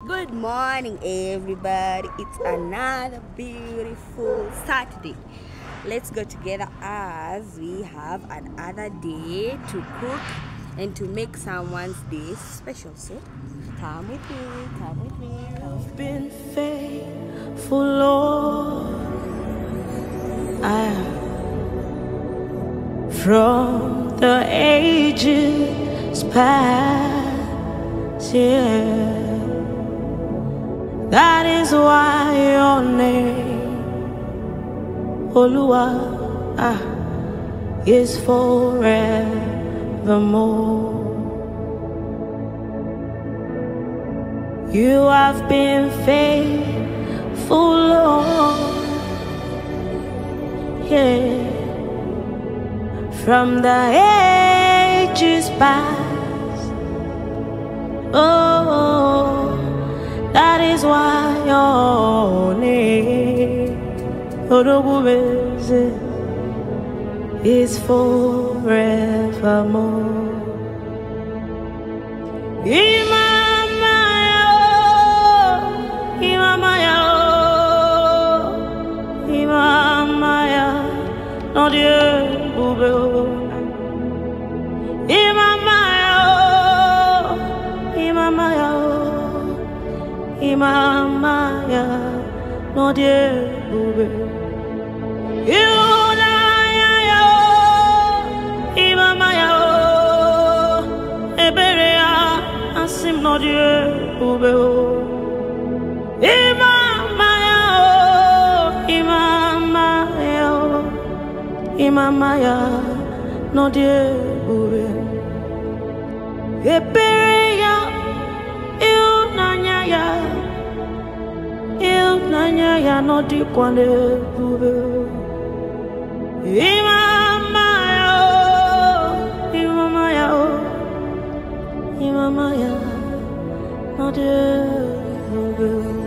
Good morning, everybody. It's another beautiful Saturday. Let's go together as we have another day to cook and to make someone's day special. So, come with me, come with me. You've been faithful, Lord. From the ages past, yeah. That is why your name, Oluwa, is forevermore. You have been faithful, Lord, yeah. From the ages past, oh, that is why your name, is forevermore. Imamaya, no Dieu bube. Imamaya, no Dieu bube. Imamaya, eberea asim no Dieu bube. Imamaya, no Dieu bube. Eberea il no di quando bube. Imamaya, no Dieu bube.